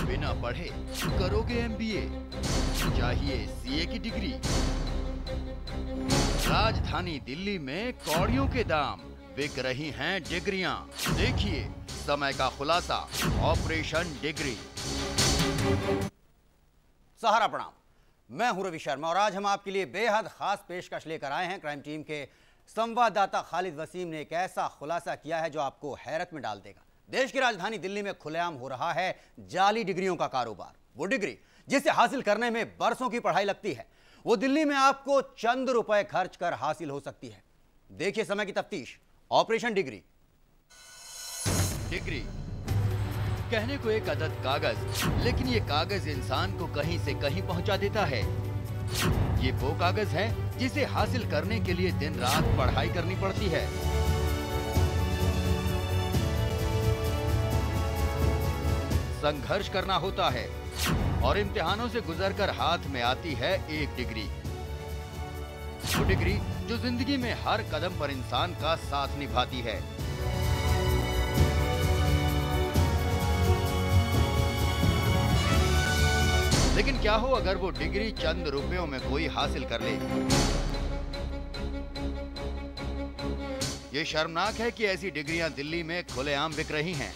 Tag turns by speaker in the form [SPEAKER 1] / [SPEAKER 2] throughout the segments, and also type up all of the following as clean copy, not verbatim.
[SPEAKER 1] बिना पढ़े करोगे एमबीए, चाहिए सीए की डिग्री। राजधानी दिल्ली में कौड़ियों के दाम, बिक रही हैं डिग्रियां। देखिए समय का खुलासा, ऑपरेशन डिग्री।
[SPEAKER 2] सहारा प्रणाम, मैं हूं रवि शर्मा और आज हम आपके लिए बेहद खास पेशकश लेकर आए हैं। क्राइम टीम के संवाददाता खालिद वसीम ने एक ऐसा खुलासा किया है जो आपको हैरत में डाल देगा। देश की राजधानी दिल्ली में खुलेआम हो रहा है जाली डिग्रियों का कारोबार। वो डिग्री जिसे हासिल करने में बरसों की पढ़ाई लगती है, वो दिल्ली में आपको चंद रुपए खर्च कर हासिल हो सकती है। देखिए समय की तफ्तीश, ऑपरेशन डिग्री।
[SPEAKER 1] डिग्री कहने को एक अदद कागज, लेकिन ये कागज इंसान को कहीं से कहीं पहुंचा देता है। ये वो कागज है जिसे हासिल करने के लिए दिन रात पढ़ाई करनी पड़ती है। संघर्ष करना होता है और इम्तिहानों से गुजरकर हाथ में आती है एक डिग्री। वो डिग्री जो जिंदगी में हर कदम पर इंसान का साथ निभाती है। लेकिन क्या हो अगर वो डिग्री चंद रुपयों में कोई हासिल कर ले। ये शर्मनाक है कि ऐसी डिग्रियां दिल्ली में खुलेआम बिक रही हैं।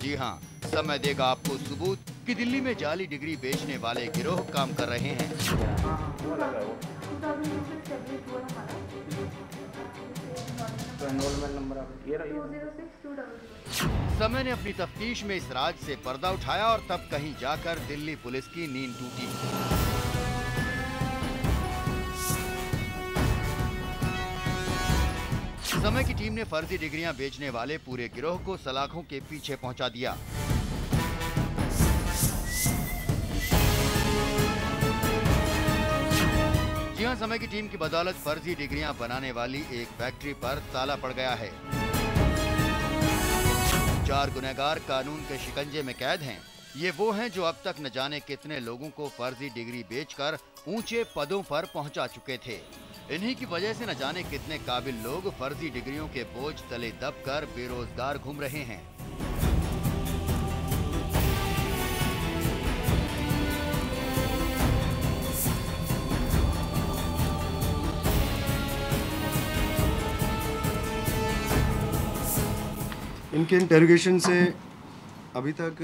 [SPEAKER 1] जी हां, समय देगा आपको सबूत कि दिल्ली में जाली डिग्री बेचने वाले गिरोह काम कर रहे हैं। समय ने अपनी तफ्तीश में इस राज से पर्दा उठाया और तब कहीं जाकर दिल्ली पुलिस की नींद टूटी। समय की टीम ने फर्जी डिग्रियां बेचने वाले पूरे गिरोह को सलाखों के पीछे पहुंचा दिया। जी हां, समय की टीम की बदौलत फर्जी डिग्रियां बनाने वाली एक फैक्ट्री पर ताला पड़ गया है। 4 गुनहगार कानून के शिकंजे में कैद हैं। ये वो हैं जो अब तक न जाने कितने लोगों को फर्जी डिग्री बेचकर ऊंचे पदों पर पहुंचा चुके थे। इन्हीं की वजह से न जाने कितने काबिल लोग फर्जी डिग्रियों के बोझ तले दबकर बेरोजगार घूम रहे हैं।
[SPEAKER 3] इनके इंटेरोगेशन से अभी तक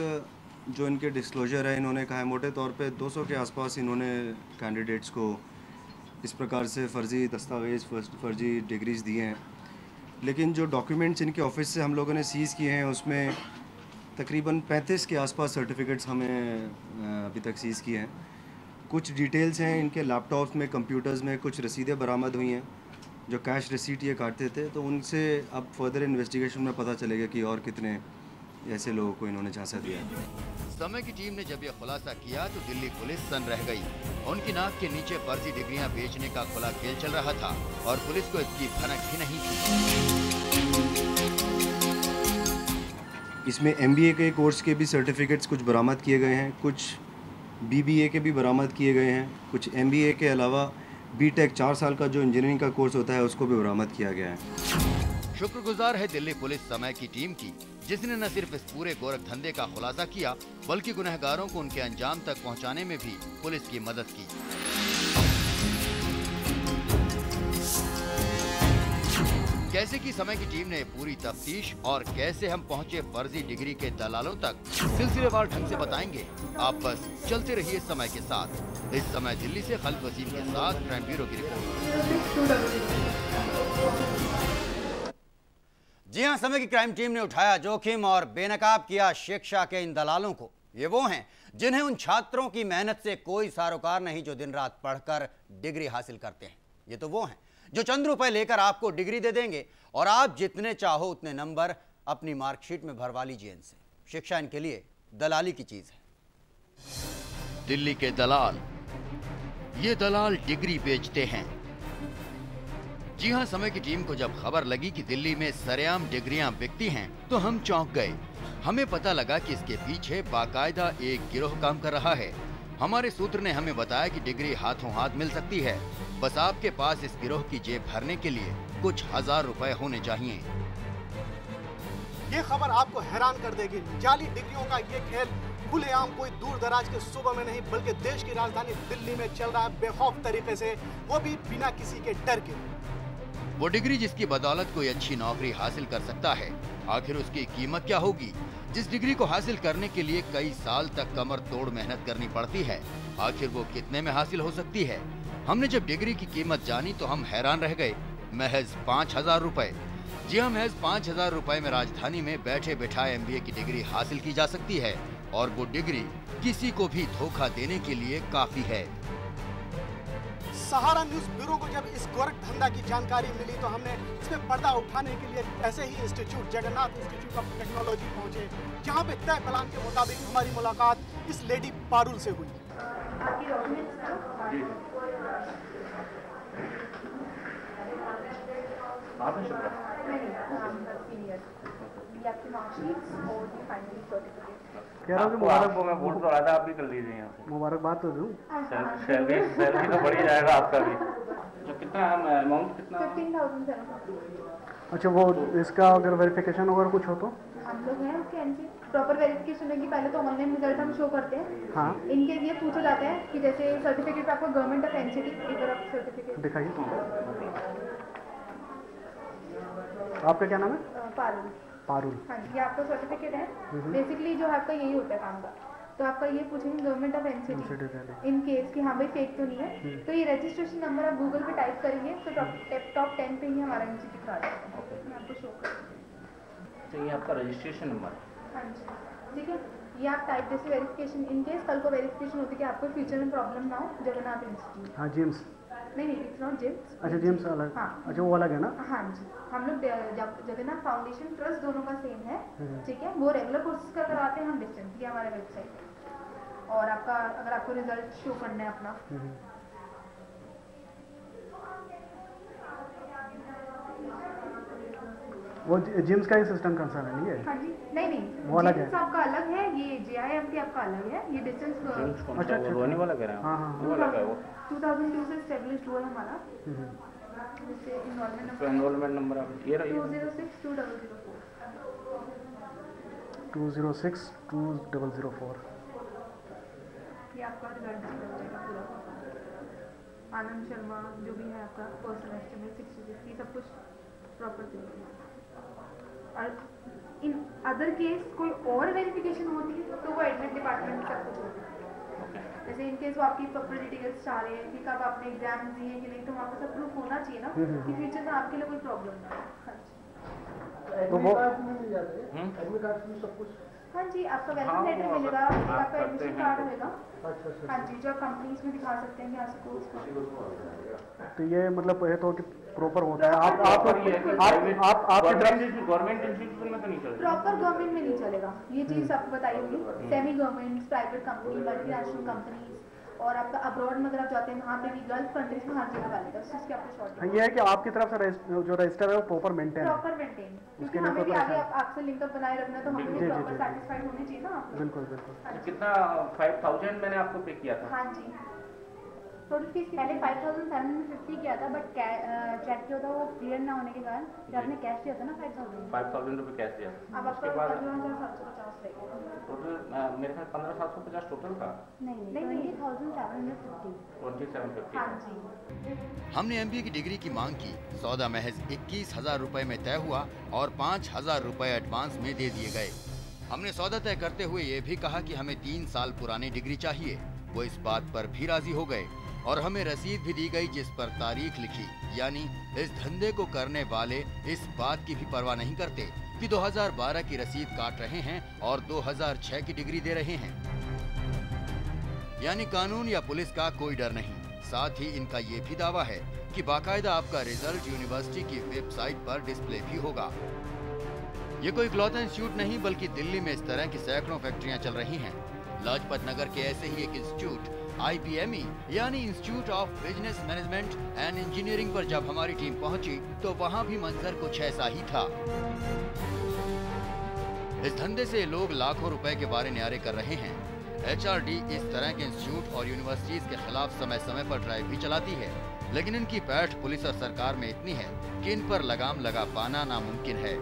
[SPEAKER 3] जो इनके डिस्क्लोजर है, इन्होंने कहा है मोटे तौर पे 200 के आसपास इन्होंने कैंडिडेट्स को इस प्रकार से फ़र्ज़ी दस्तावेज़, फ़र्ज़ी डिग्रीज़ दिए हैं। लेकिन जो डॉक्यूमेंट्स इनके ऑफिस से हम लोगों ने सीज़ किए हैं उसमें तकरीबन 35 के आसपास सर्टिफिकेट्स हमें अभी तक सीज़ किए हैं। कुछ डिटेल्स हैं इनके लैपटॉप्स में, कंप्यूटर्स में कुछ रसीदें बरामद हुई हैं जो कैश रिसीट ये काटते थे। तो उनसे अब फर्दर इन्वेस्टिगेशन में पता चलेगा कि और कितने ऐसे लोगों को इन्होंने झांसा दिया।
[SPEAKER 1] समय की टीम ने जब यह खुलासा किया तो दिल्ली पुलिस सन रह गई। उनकी नाक के नीचे फर्जी डिग्रियां बेचने का खुला खेल चल रहा था और पुलिस को इसकी भनक भी नहीं थी।
[SPEAKER 3] इसमें MBA के कोर्स के भी सर्टिफिकेट्स कुछ बरामद किए गए हैं, कुछ BBA के भी बरामद किए गए हैं, कुछ MBA के अलावा BTech 4 साल का जो इंजीनियरिंग का कोर्स होता है उसको भी बरामद किया गया है।
[SPEAKER 1] शुक्रगुजार है दिल्ली पुलिस समय की टीम की, जिसने न सिर्फ इस पूरे गोरख धंधे का खुलासा किया बल्कि गुनहगारों को उनके अंजाम तक पहुंचाने में भी पुलिस की मदद की। कैसे की समय की टीम ने पूरी तफ्तीश और कैसे हम पहुंचे फर्जी डिग्री के दलालों तक, सिलसिलेवार ढंग से बताएंगे। आप बस चलते रहिए समय के साथ। इस समय दिल्ली से खालिद वसीम के साथ क्राइम ब्यूरो की रिपोर्ट।
[SPEAKER 2] जी हां, समय की क्राइम टीम ने उठाया जोखिम और बेनकाब किया शिक्षा के इन दलालों को। ये वो हैं जिन्हें उन छात्रों की मेहनत से कोई सारोकार नहीं जो दिन रात पढ़कर डिग्री हासिल करते हैं। ये तो वो हैं जो चंद रुपए लेकर आपको डिग्री दे देंगे और आप जितने चाहो उतने नंबर अपनी मार्कशीट में भरवा लीजिए इनसे। शिक्षा इनके लिए दलाली की चीज है।
[SPEAKER 1] दिल्ली के दलाल, ये दलाल डिग्री बेचते हैं। जी हां, समय की टीम को जब खबर लगी कि दिल्ली में सरेआम डिग्रियां बिकती हैं तो हम चौंक गए। हमें पता लगा कि इसके पीछे बाकायदा एक गिरोह काम कर रहा है। हमारे सूत्र ने हमें बताया कि डिग्री हाथों हाथ मिल सकती है, बस आपके पास इस गिरोह की जेब भरने के लिए कुछ हजार रुपए होने चाहिए।
[SPEAKER 4] ये खबर आपको हैरान कर देगी। जाली डिग्रियों का ये खेल खुलेआम कोई दूर दराज के सूबों में नहीं बल्कि देश की राजधानी दिल्ली में चल रहा है बेखौफ तरीके से, वो भी बिना किसी के डर के।
[SPEAKER 1] वो डिग्री जिसकी बदौलत कोई अच्छी नौकरी हासिल कर सकता है, आखिर उसकी कीमत क्या होगी? जिस डिग्री को हासिल करने के लिए कई साल तक कमर तोड़ मेहनत करनी पड़ती है, आखिर वो कितने में हासिल हो सकती है? हमने जब डिग्री की कीमत जानी तो हम हैरान रह गए। महज 5,000 रुपए। जी हाँ, महज 5,000 रुपए में राजधानी में बैठे बैठाए MBA की डिग्री हासिल की जा सकती है और वो डिग्री किसी को भी धोखा देने के लिए काफी है।
[SPEAKER 4] सहारा न्यूज ब्यूरो को जब इस गोरख धंधा की जानकारी मिली तो हमने इसमें पर्दा उठाने के लिए ऐसे ही institute Jagannath Institute of Technology पहुंचे, जहां पे तय प्लान के मुताबिक हमारी मुलाकात इस लेडी पारुल से हुई।
[SPEAKER 5] कह रहा हूँ मुबारक, मैं वोट तो रहा था, आप भी कर लीजिए यहाँ से। मुबारकबाद तो दूँ। सैलरी तो बढ़ ही जाएगा आपका भी। जो कितना अमाउंट कितना?
[SPEAKER 6] 15,000। अच्छा, वो इसका अगर वेरिफिकेशन वगैरह कुछ हो तो?
[SPEAKER 7] हम लोग हैं उसके एनसी प्रॉपर वेरिफिकेशन होगी। पहले तो ऑनलाइन रिजल्ट हम शो करते हैं।
[SPEAKER 6] हाँ।
[SPEAKER 7] इनके ये पूछा जाता है कि जैसे सर्टिफिकेट आपको गवर्नमेंट ऑफ एनसीटी एक बार सर्टिफिकेट
[SPEAKER 6] दिखाइए। आपका क्या नाम है?
[SPEAKER 7] पारुल।
[SPEAKER 6] पारुल।
[SPEAKER 7] हाँ जी, ये आपका सर्टिफिकेट है। बेसिकली जो आपका यही होता है काम का। तो आपका ये पूछेंगे government of NCT in case कि हाँ भाई फेक तो नहीं है। तो ये रजिस्ट्रेशन नंबर आप गूगल पे टाइप करेंगे तो टॉप 10 पे ही हमारा एनसीटी खड़ा जाएगा। मैं आपको शो करूँगी।
[SPEAKER 5] तो ये आपका रजिस्ट्रेशन नंबर?
[SPEAKER 7] हाँ जी, ठीक है। ये आप टाइप जैसे वेरिफिकेशन इन केस कल को वेरिफिकेशन होती है कि आपको फ्यूचर में प्रॉब्लम ना हो। जगन्नाथ इंस्टीट्यूट।
[SPEAKER 6] हाँ, जिम्स।
[SPEAKER 7] नहीं, इट्स नॉट जिम्स।
[SPEAKER 6] अच्छा, जिम्स अलग।
[SPEAKER 7] हाँ।
[SPEAKER 6] अच्छा, वो अलग है ना?
[SPEAKER 7] हाँ जी, हम लोग जगन्नाथ फाउंडेशन ट्रस्ट दोनों का सेम है, ठीक है। वो रेगुलर कोर्सेज का कराते हैं, हम डिस्टेंस। ये हमारे वेबसाइट है। और आपका अगर आपको रिजल्ट शो करना है अपना,
[SPEAKER 6] वो जिम्स का ही सिस्टम कंसर्न है, नहीं है?
[SPEAKER 7] हाँ जी, नहीं,
[SPEAKER 6] वो अलग है।
[SPEAKER 7] आपका अलग है, ये JIMT आपका अलग है, ये डिस्टेंस।
[SPEAKER 5] अच्छा, रोने वाला कह रहे हैं? हाँ, वो अलग है। वो
[SPEAKER 7] 2002 से एस्टेब्लिश्ड हुआ है हमारा। जिससे
[SPEAKER 5] एनरोलमेंट नंबर आप ये
[SPEAKER 7] 206204
[SPEAKER 6] 206204।
[SPEAKER 7] ये आपका रिजल्ट पूरा। आनंद शर्मा जो भी है आपका पर्सनल एस्टिमेट 66, ये सब कुछ प्रॉपर चाहिए। और इन अदर केस कोई और वेरिफिकेशन होती है तो वो एडमिट डिपार्टमेंट में सब कुछ होता है। जैसे इन केस वो आपकी प्रॉपर डिटेल्स चाह रहे हैं कि कब आपने एग्जाम दिए कि नहीं, तो वहाँ पर सब प्रूफ होना चाहिए ना कि फ्यूचर में आपके लिए कोई प्रॉब्लम ना हो।
[SPEAKER 6] तो वो
[SPEAKER 4] एडमिट कार्ड में सब कुछ।
[SPEAKER 7] हाँ जी, आपका वेलकम लेटर मिलेगा, आपका एडमिशन कार्ड होगा। हाँ जी, जो आप कंपनीज में दिखा सकते हैं कि आपसे कोर्स।
[SPEAKER 6] तो ये मतलब है तो कि प्रॉपर होता है। आप
[SPEAKER 5] गवर्नमेंट इंस्टीट्यूशन में तो नहीं चलेगा?
[SPEAKER 7] प्रॉपर गवर्नमेंट में नहीं चलेगा। ये चीज़ आपको बताई होगी। Semi government, private company, multinational companies और आपका अब्रॉड में अगर आप जाते हैं वहाँ पे भी गल्फ कंट्रीज में हर जगह वाले उसकी आपको शॉर्ट।
[SPEAKER 6] ये है कि आपकी तरफ से जो रजिस्टर है वो प्रॉपर मेंटेन है।
[SPEAKER 7] क्योंकि हमें भी आगे आपसे लिंकअप बनाए रखना, तो हमें भी प्रॉपर सैटिस्फाइड होनी चाहिए ना आप।
[SPEAKER 6] बिल्कुल बिल्कुल।
[SPEAKER 5] कितना? 5,000 मैंने आपको पे किया था।
[SPEAKER 7] हाँ जी, टोटल फीस पहले 5,750 किया था, बट चेक जो था वो क्लियर ना होने के कारण जो आपने कैश दिया था ना
[SPEAKER 5] 5,000 रुपये कैश दिया।
[SPEAKER 7] अब आपका 15,750 रहेगा
[SPEAKER 5] टोटल। मेरे ख्याल 15,750 टोटल था।
[SPEAKER 7] नहीं, 20,750।
[SPEAKER 5] 2750।
[SPEAKER 7] हाँ जी।
[SPEAKER 1] हमने MBA की डिग्री की मांग की। सौदा महज 21,000 रुपए में तय हुआ और 5,000 रुपए एडवांस में दे दिए गए। हमने सौदा तय करते हुए ये भी कहा कि हमें 3 साल पुरानी डिग्री चाहिए। वो इस बात पर भी राजी हो गए और हमें रसीद भी दी गई जिस पर तारीख लिखी। यानी इस धंधे को करने वाले इस बात की भी परवाह नहीं करते कि 2012 की रसीद काट रहे हैं और 2006 की डिग्री दे रहे हैं। यानी कानून या पुलिस का कोई डर नहीं। साथ ही इनका ये भी दावा है कि बाकायदा आपका रिजल्ट यूनिवर्सिटी की वेबसाइट पर डिस्प्ले भी होगा। ये कोई इकलौता इंस्टीट्यूट नहीं बल्कि दिल्ली में इस तरह की सैकड़ों फैक्ट्रियां चल रही हैं। लाजपत नगर के ऐसे ही एक इंस्टीट्यूट IBME यानी institute of business management and engineering पर जब हमारी टीम पहुंची तो वहां भी मंजर कुछ ऐसा ही था। इस धंधे से लोग लाखों रुपए के बारे न्यारे कर रहे हैं। HRD इस तरह के इंस्टीट्यूट और यूनिवर्सिटीज के खिलाफ समय समय पर ड्राइव भी चलाती है, लेकिन इनकी पैठ पुलिस और सरकार में इतनी है कि इन पर लगाम लगा पाना नामुमकिन है।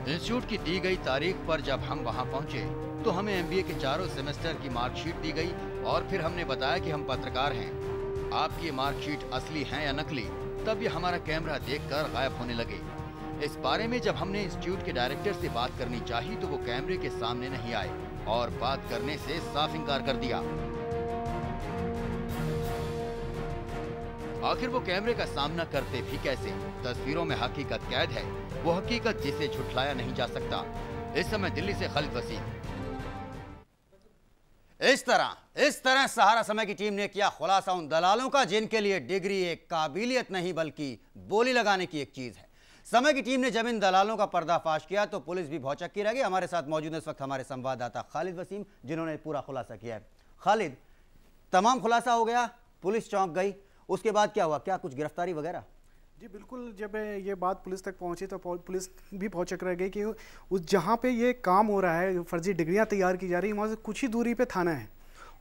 [SPEAKER 1] इंस्टीट्यूट की दी गई तारीख पर जब हम वहां पहुंचे तो हमें एमबीए के चारों सेमेस्टर की मार्कशीट दी गई और फिर हमने बताया कि हम पत्रकार हैं, आपकी मार्कशीट असली है या नकली। तब ये हमारा कैमरा देखकर गायब होने लगे। इस बारे में जब हमने इंस्टीट्यूट के डायरेक्टर से बात करनी चाही तो वो कैमरे के सामने नहीं आए और बात करने से साफ इनकार कर दिया। आखिर वो कैमरे का सामना करते भी कैसे? तस्वीरों में हकीकत कैद है, वो हकीकत जिसे झुठलाया नहीं जा सकता। इस समय दिल्ली से खालिद वसीम।
[SPEAKER 2] इस तरह सहारा समय की टीम ने किया खुलासा उन दलालों का जिनके लिए डिग्री एक काबिलियत नहीं बल्कि बोली लगाने की एक चीज है। समय की टीम ने जब इन दलालों का पर्दाफाश किया तो पुलिस भी भौचक्की रह गई। हमारे साथ मौजूद है इस वक्त हमारे संवाददाता खालिद वसीम, जिन्होंने पूरा खुलासा किया है। खालिद, तमाम खुलासा हो गया, पुलिस चौंक गई, उसके बाद क्या हुआ? क्या कुछ गिरफ्तारी वगैरह?
[SPEAKER 4] जी बिल्कुल, जब ये बात पुलिस तक पहुंची तो पुलिस भी भौचक रह गई कि उस जहां पे ये काम हो रहा है, फर्जी डिग्रियां तैयार की जा रही है, वहां से कुछ ही दूरी पे थाना है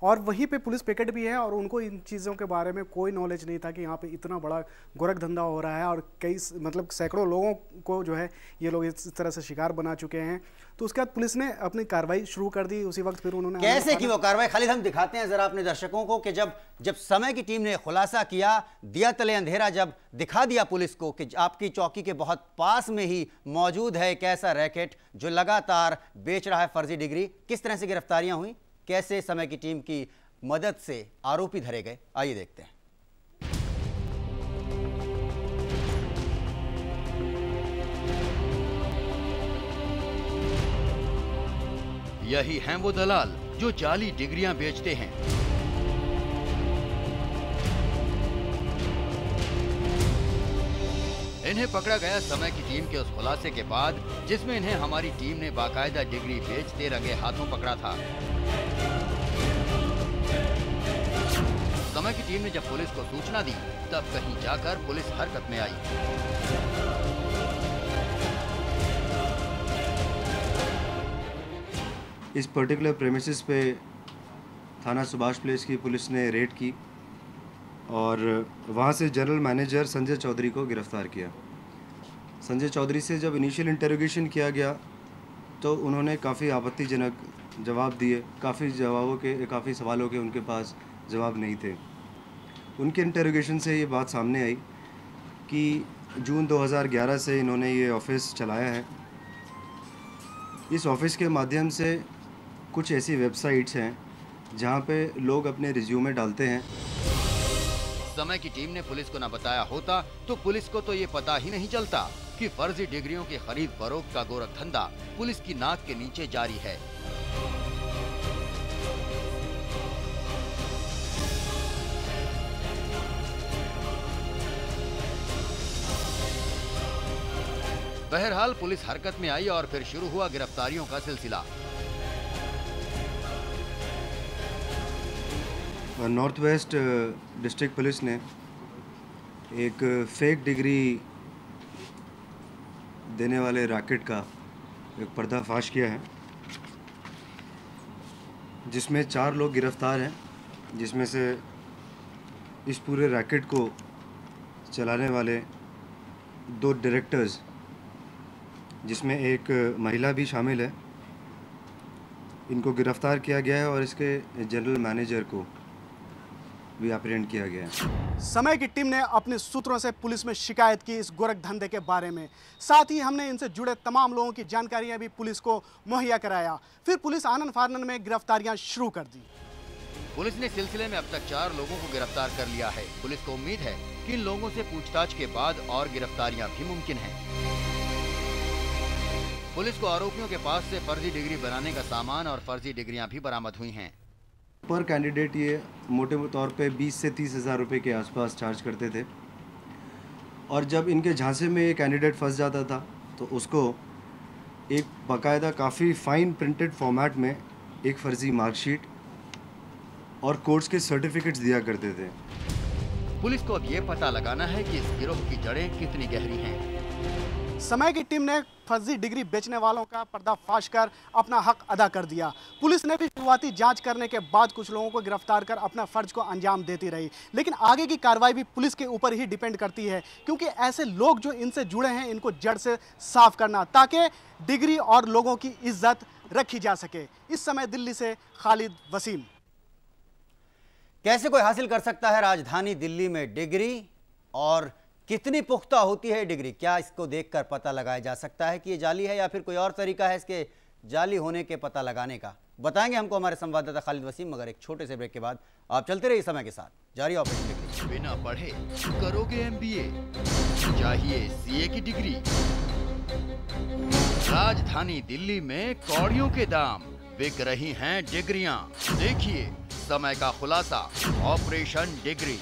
[SPEAKER 4] और वहीं पे पुलिस पिकेट भी है और उनको इन चीज़ों के बारे में कोई नॉलेज नहीं था कि यहाँ पे इतना बड़ा गोरख धंधा हो रहा है और कई मतलब सैकड़ों लोगों को जो है ये लोग इस तरह से शिकार बना चुके हैं। तो उसके बाद पुलिस ने अपनी कार्रवाई शुरू कर दी। उसी वक्त फिर उन्होंने
[SPEAKER 2] कैसे की वो कार्रवाई खालिद हम दिखाते हैं जरा अपने दर्शकों को कि जब समय की टीम ने खुलासा किया, दिया तले अंधेरा जब दिखा दिया पुलिस को कि आपकी चौकी के बहुत पास में ही मौजूद है एक ऐसा रैकेट जो लगातार बेच रहा है फर्जी डिग्री। किस तरह से गिरफ्तारियां हुई, कैसे समय की टीम की मदद से आरोपी धरे गए, आइए देखते हैं।
[SPEAKER 1] यही हैं वो दलाल जो जाली डिग्रियां बेचते हैं। इन्हें पकड़ा गया समय की टीम के उस खुलासे के बाद जिसमें इन्हें हमारी टीम ने बाकायदा डिग्री बेचते रंगे हाथों पकड़ा था। समय की टीम ने जब पुलिस को सूचना दी तब कहीं जाकर पुलिस हरकत में आई।
[SPEAKER 3] इस पर्टिकुलर प्रेमिसेस पे थाना सुभाष प्लेस की पुलिस ने रेड की और वहाँ से जनरल मैनेजर संजय चौधरी को गिरफ्तार किया। संजय चौधरी से जब इनिशियल इंटरोगेशन किया गया तो उन्होंने काफ़ी आपत्तिजनक जवाब दिए। काफ़ी सवालों के उनके पास जवाब नहीं थे। उनके इंटरोगेशन से ये बात सामने आई कि जून 2011 से इन्होंने ये ऑफिस चलाया है। इस ऑफिस के माध्यम से कुछ ऐसी वेबसाइट्स हैं जहाँ पे लोग अपने रिज्यूमे डालते हैं।
[SPEAKER 1] समय की टीम ने पुलिस को न बताया होता तो पुलिस को तो ये पता ही नहीं चलता कि फर्जी डिग्रियों की खरीद फरोख्त का गोरख धंधा पुलिस की नाक के नीचे जारी है। बहरहाल पुलिस हरकत में आई और फिर शुरू हुआ गिरफ्तारियों का सिलसिला।
[SPEAKER 3] नॉर्थ वेस्ट डिस्ट्रिक्ट पुलिस ने एक फेक डिग्री देने वाले रैकेट का एक पर्दाफाश किया है जिसमें 4 लोग गिरफ्तार हैं, जिसमें से इस पूरे रैकेट को चलाने वाले 2 डायरेक्टर्स, जिसमें एक महिला भी शामिल है, इनको गिरफ्तार किया गया है और इसके जनरल मैनेजर को भी अप्रहेंड किया गया है।
[SPEAKER 4] समय की टीम ने अपने सूत्रों से पुलिस में शिकायत की इस गोरख धंधे के बारे में। साथ ही हमने इनसे जुड़े तमाम लोगों की जानकारियां भी पुलिस को मुहैया कराया। फिर पुलिस आनन फानन में गिरफ्तारियां शुरू कर दी।
[SPEAKER 1] पुलिस ने सिलसिले में अब तक 4 लोगों को गिरफ्तार कर लिया है। पुलिस को उम्मीद है कि इन लोगों से पूछताछ के बाद और गिरफ्तारियां भी मुमकिन हैं। पुलिस को आरोपियों के पास से फर्जी डिग्री बनाने का सामान और फर्जी डिग्रियां भी बरामद हुई हैं।
[SPEAKER 3] पर कैंडिडेट ये मोटे तौर पे 20 से 30 हज़ार रुपये के आसपास चार्ज करते थे और जब इनके झांसे में ये कैंडिडेट फंस जाता था तो उसको एक बाकायदा काफ़ी फाइन प्रिंटेड फॉर्मेट में एक फ़र्ज़ी मार्कशीट और कोर्स के सर्टिफिकेट्स दिया करते थे।
[SPEAKER 1] पुलिस को अब ये पता लगाना है कि इस गिरोह की जड़ें कितनी गहरी हैं।
[SPEAKER 4] समय की टीम ने फर्जी डिग्री बेचने वालों का पर्दाफाश कर अपना हक अदा कर दिया। पुलिस ने भी शुरुआती जांच करने के बाद कुछ लोगों को गिरफ्तार कर अपना फर्ज को अंजाम देती रही, लेकिन आगे की कार्रवाई भी पुलिस के ऊपर ही डिपेंड करती है, क्योंकि ऐसे लोग जो इनसे जुड़े हैं इनको जड़ से साफ करना, ताकि डिग्री और लोगों की इज्जत रखी जा सके। इस समय दिल्ली से खालिद वसीम।
[SPEAKER 2] कैसे कोई हासिल कर सकता है राजधानी दिल्ली में डिग्री और कितनी पुख्ता होती है डिग्री? क्या इसको देखकर पता लगाया जा सकता है कि ये जाली है या फिर कोई और तरीका है इसके जाली होने के पता लगाने का? बताएंगे हमको हमारे संवाददाता खालिद वसीम, मगर एक छोटे से ब्रेक के बाद। आप चलते रहिए समय के साथ, जारी ऑपरेशन डिग्री।
[SPEAKER 1] बिना पढ़े करोगे MBA, चाहिए CA की डिग्री। राजधानी दिल्ली में कौड़ियों के दाम, बिक रही हैं डिग्रियां। देखिए समय का खुलासा, ऑपरेशन डिग्री।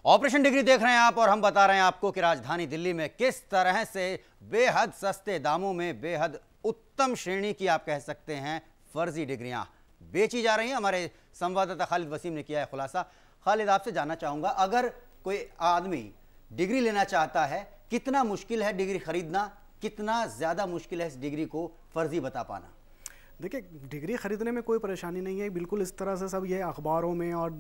[SPEAKER 2] ऑपरेशन डिग्री देख रहे हैं आप, और हम बता रहे हैं आपको कि राजधानी दिल्ली में किस तरह से बेहद सस्ते दामों में बेहद उत्तम श्रेणी की आप कह सकते हैं फर्जी डिग्रियां बेची जा रही हैं। हमारे संवाददाता खालिद वसीम ने किया है खुलासा। खालिद, आपसे जानना चाहूंगा, अगर कोई आदमी डिग्री लेना चाहता है, कितना मुश्किल है डिग्री खरीदना, कितना ज़्यादा मुश्किल है इस डिग्री को फर्जी बता पाना?
[SPEAKER 6] देखिए, डिग्री ख़रीदने में कोई परेशानी नहीं है। बिल्कुल इस तरह से सब ये अखबारों में और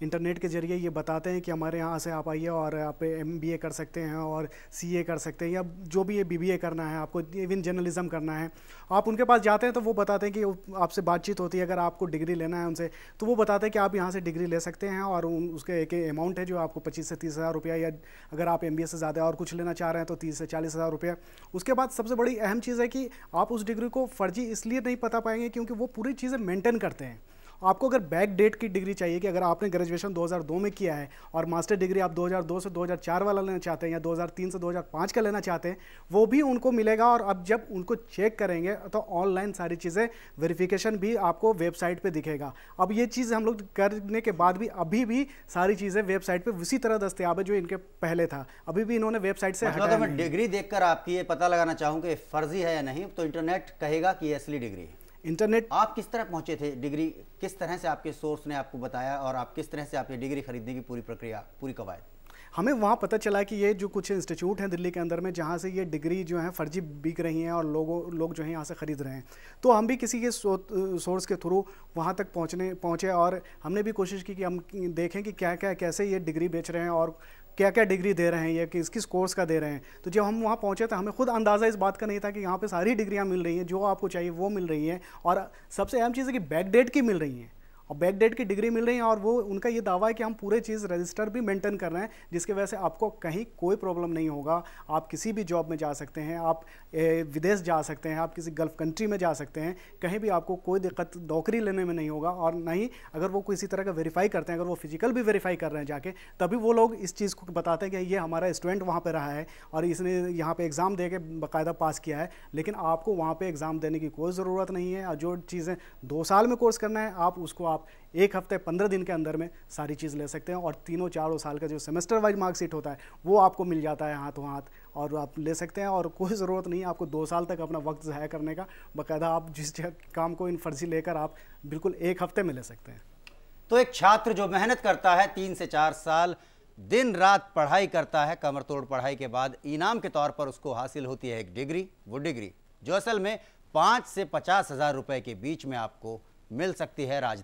[SPEAKER 6] इंटरनेट के ज़रिए ये बताते हैं कि हमारे यहाँ से आप आइए और आप MBA कर सकते हैं और CA कर सकते हैं, या जो भी ये BBA करना है, आपको इवन जर्नलिज्म करना है। आप उनके पास जाते हैं तो वो बताते हैं कि आपसे बातचीत होती है, अगर आपको डिग्री लेना है उनसे तो वो बताते हैं कि आप यहाँ से डिग्री ले सकते हैं, और उसके एक अमाउंट है जो आपको 25 से 30 हज़ार रुपया, या अगर आप MBA से ज़्यादा और कुछ लेना चाह रहे हैं तो 30 से 40 हज़ार रुपया। उसके बाद सबसे बड़ी अहम चीज़ है कि आप उस डिग्री को फर्जी इसलिए नहीं पता पाएंगे क्योंकि वो पूरी चीज़ें मेंटेन करते हैं। आपको अगर बैक डेट की डिग्री चाहिए कि अगर आपने ग्रेजुएशन 2002 में किया है और मास्टर डिग्री आप 2002 से 2004 वाला लेना चाहते हैं या 2003 से 2005 का लेना चाहते हैं, वो भी उनको मिलेगा। और अब जब उनको चेक करेंगे तो ऑनलाइन सारी चीज़ें वेरिफिकेशन भी आपको वेबसाइट पे दिखेगा। अब ये चीज़ हम लोग करने के बाद भी अभी भी सारी चीज़ें वेबसाइट पर उसी तरह दस्तयाब है जो इनके पहले था। अभी भी इन्होंने वेबसाइट से
[SPEAKER 2] मतलब मैं डिग्री देखकर आपकी ये पता लगाना चाहूँ कि फर्जी है या नहीं, तो इंटरनेट कहेगा कि असली डिग्री है।
[SPEAKER 6] इंटरनेट। आप
[SPEAKER 2] किस तरह पहुंचे थे डिग्री, किस तरह से आपके सोर्स ने आपको बताया, और आप किस तरह से आपने डिग्री खरीदने की पूरी प्रक्रिया, पूरी कवायद?
[SPEAKER 6] हमें वहाँ पता चला कि ये जो कुछ इंस्टीट्यूट हैं दिल्ली के अंदर में जहाँ से ये डिग्री जो है फर्जी बिक रही हैं और लोग जो हैं यहाँ से ख़रीद रहे हैं, तो हम भी किसी के सोर्स के थ्रू वहाँ तक पहुँचे और हमने भी कोशिश की कि हम देखें कि कैसे ये डिग्री बेच रहे हैं और क्या क्या डिग्री दे रहे हैं, ये किस कोर्स का दे रहे हैं। तो जब हम वहाँ पहुँचे तो हमें खुद अंदाज़ा इस बात का नहीं था कि यहाँ पे सारी डिग्रियाँ मिल रही हैं, जो आपको चाहिए वो मिल रही हैं, और सबसे अहम चीज़ है कि बैक डेट की मिल रही हैं, और बैक डेट की डिग्री मिल रही है। और वो उनका ये दावा है कि हम पूरे चीज़ रजिस्टर भी मेंटेन कर रहे हैं, जिसकी वजह से आपको कहीं कोई प्रॉब्लम नहीं होगा। आप किसी भी जॉब में जा सकते हैं, आप विदेश जा सकते हैं, आप किसी गल्फ़ कंट्री में जा सकते हैं, कहीं भी आपको कोई दिक्कत नौकरी लेने में नहीं होगा। और नहीं, अगर वो किसी तरह का वेरीफाई करते हैं, अगर वो फिजिकल भी वेरीफाई कर रहे हैं जाके, तभी वो लोग इस चीज़ को बताते हैं कि ये हमारा स्टूडेंट वहाँ पर रहा है और इसने यहाँ पर एग्ज़ाम दे के बाकायदा पास किया है। लेकिन आपको वहाँ पर एग्ज़ाम देने की कोई ज़रूरत नहीं है। और जो चीज़ें 2 साल में कोर्स करना है, आप उसको आप 1 हफ्ते 15 दिन के अंदर में सारी चीज़ ले सकते हैं। और 3-4 साल का जो सेमेस्टर वाइज मार्कशीट होता है वो आपको मिल जाता है हाथों हाथ, और आप ले सकते हैं। और कोई ज़रूरत नहीं है आपको 2 साल तक अपना वक्त ज़ाया करने का। बाकायदा आप जिस काम को इन फर्जी लेकर आप बिल्कुल 1 हफ्ते में ले सकते हैं।
[SPEAKER 2] तो एक छात्र जो मेहनत करता है 3 से 4 साल दिन रात पढ़ाई करता है, कमर तोड़ पढ़ाई के बाद इनाम के तौर पर उसको हासिल होती है एक डिग्री, वो डिग्री जो असल में 5 से 50 हज़ार रुपये के बीच में आपको मिल सकती है राजधानी